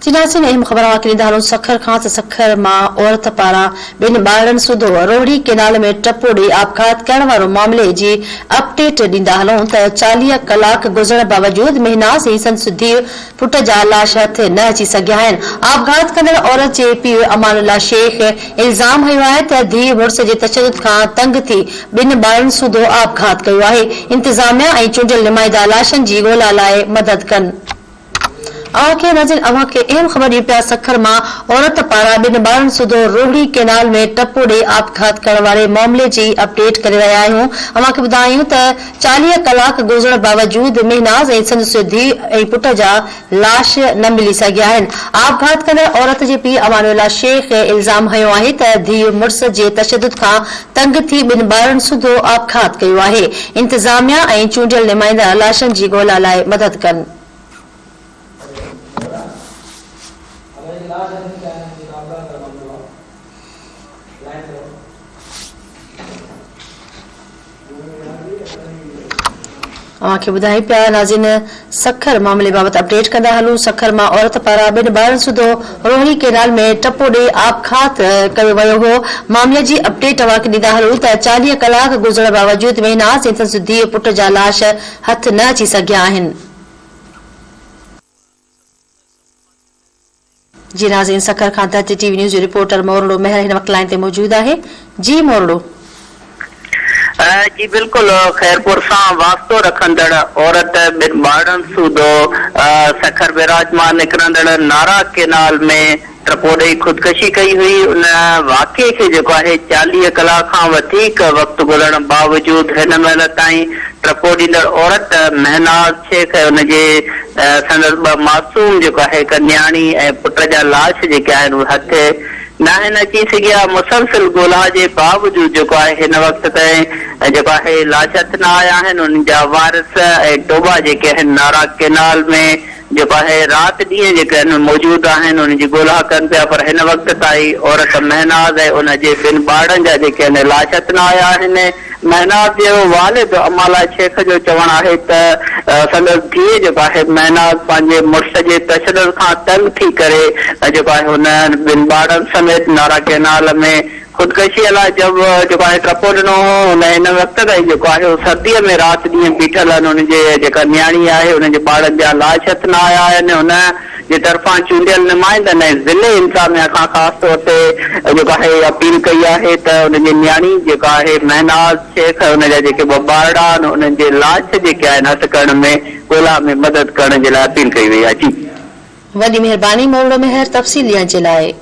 जिनासिन अहम ख़बर के दालो सखर खां सखर मां औरत पारा बिन ॿारनि सूधो रोहड़ी केनाल में टपो ॾेई आपघात करण वारो मामले जी अपडेट ॾींदा हलूं त 40 कलाक गुज़रण बावजूद महनाज़ ऐं संदसि धीउ पुट जा लाश हथ न अची सघिया आहिनि। आपघात कंदड़ औरत जे पीउ अमानुल्लाह शेख इल्ज़ाम हयो आहे त धीउ मुड़िस जे तशद्दुद खां तंग थी बिन ॿारनि सूधो आपघात कयो आहे। इंतज़ामिया ऐं चूंडियल नुमाइंदा लाशनि जी ॻोल्हा लाइ मदद कनि। अवां खे अहम ख़बर ॾिनी पिया सखर मां औरत पारां बिन ॿारनि सूधो रोहड़ी केनाल में टपो ॾेई आपघात करण वारे मामले जी अपडेट करे रहिया आहियूं। अवां खे ॿुधायूं त 40 कलाक गुज़रण बावजूद महनाज़ ऐं संदसि धीउ ऐं पुट जा लाश न मिली सघिया आहिनि। आपघात कंदड़ औरत जे पीउ अमानुल्लाह शेख इल्ज़ाम हयो आहे त धीउ मुड़िस जे तशद्दुद खां तंग थी बिन ॿारनि सूधो आपघात कयो आहे। इंतज़ामिया ऐं चूंडियल नुमाइंदा लाशनि जी ॻोल्हा लाइ मदद कनि। अवां खे ॿुधाई पिया नाज़रीन सखर मामले बाबति अपडेट कंदा हलूं। सखर मां औरत पारां बिन ॿारनि सूधो रोहड़ी केनाल में टपो ॾेई आपघात कयो वियो हो। मामले जी अपडेट अवां खे ॾींदा हलूं त 40 कलाक गुज़रण बावजूद महनाज़ ऐं संदसि धीउ पुट जा लाश हथ न अची सघिया आहिनि। जी नाज़रीन सखर खां धरती टीवी न्यूज़ जो रिपोर्टर मोरड़ो महर हिन वक़्त लाइन ते मौजूद आहे। जी मोरड़ो। जी बिल्कुल खैरपुर सां वास्तो रखंदड़ औरत बिन ॿारनि सूधो सखर बैराज मां निकिरंदड़ नारा केनाल में टपो ॾेई ख़ुदकशी कई हुई। उन वाक़े खे जेको आहे 40 कलाक खां वधीक वक़्तु गुज़रण बावजूद हिन महिल ताईं टपो ॾींदड़ औरत महनाज़ शेख हुनजे संदसि 2 मासूम जेको आहे हिकु न्याणी ऐं पुट जा लाश जेके आहिनि उहे हथ न आहिनि अची सघिया। मुसलसिल ॻोल्हा जे बावजूद जेको आहे हिन वक़्त ताईं जेको आहे लाश हथ न आया आहिनि। उन्हनि जा वारिस ऐं टोबा जेके आहिनि नारा केनाल में जेको आहे राति ॾींहं जेके आहिनि मौजूद आहिनि उन्हनि जी ॻोल्हा कनि पिया, पर हिन वक़्त ताईं औरत महनाज़ ऐं उनजे ॿिनि ॿारनि जा जेके आहिनि लाश हथ न आया आहिनि। महनाज़ जो वालिद अमाला शेख जो चवणु आहे त संदसि धीउ जेको आहे महनाज़ पंहिंजे मुड़िस जे तशद्दुद खां तंग थी करे जेको आहे हुन ॿिनि ॿारनि समेत नारा केनाल में ख़ुदकशीअ लाइ जब जेको आहे टपो ॾिनो हो। हुन हिन वक़्त ताईं जेको आहे सर्दीअ में राति ॾींहं बीठल आहिनि। हुनजे जेका न्याणी आहे हुनजे ॿारनि जा लाश हथ न आया आहिनि। हुन जे तरफ़ां चूंडियल नुमाइंदनि ऐं ज़िले इंतज़ामिया खां ख़ासि तौर ते जेको आहे अपील कई आहे त हुनजी न्याणी जेका आहे महनाज़ शेख हुनजा जेके 2 ॿार आहिनि उन्हनि जे लाश जेके आहिनि हथ करण में ॻोल्हा में मदद करण जे लाइ अपील कई वई आहे। जी वॾी महिरबानी मोरड़ो महर तफ़सील ॾियण जे लाइ।